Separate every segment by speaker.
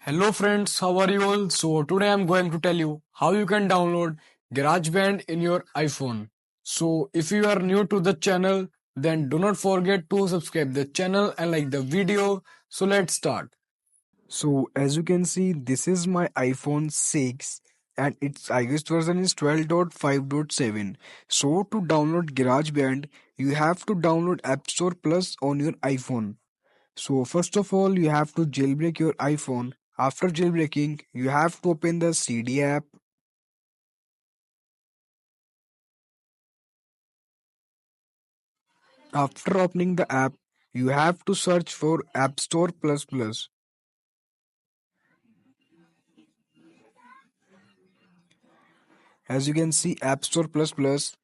Speaker 1: Hello friends, how are you all? So today I'm going to tell you how you can download GarageBand in your iPhone. So if you are new to the channel, then do not forget to subscribe the channel and like the video. So let's start.
Speaker 2: So as you can see, this is my iPhone 6 and its iOS version is 12.5.7. So to download GarageBand, you have to download App Store Plus on your iPhone. So first of all, you have to jailbreak your iPhone. After jailbreaking, you have to open the CD app. After opening the app, you have to search for App Store Plus Plus. As you can see, App Store Plus Plus,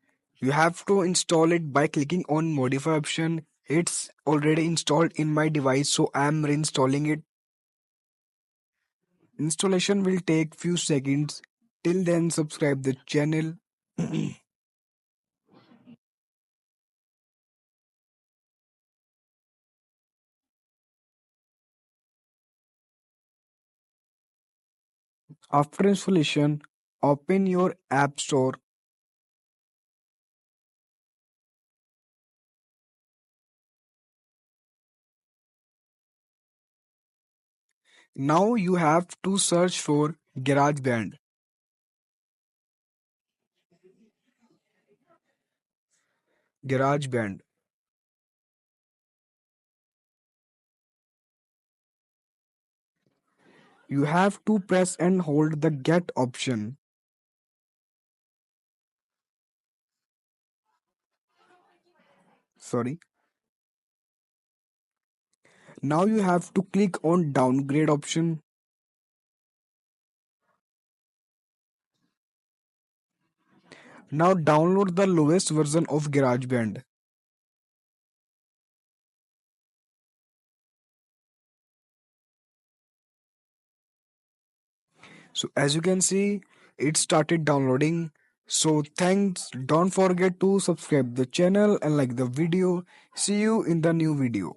Speaker 2: you have to install it by clicking on modify option. It's already installed in my device, so I am reinstalling it. Installation will take few seconds. Till then, subscribe the channel. After installation, open your App Store. Now you have to search for GarageBand. GarageBand. You have to press and hold the get option. Sorry. Now you have to click on downgrade option. Now download the lowest version of GarageBand. So as you can see, it started downloading. So thanks. Don't forget to subscribe the channel and like the video. See you in the new video.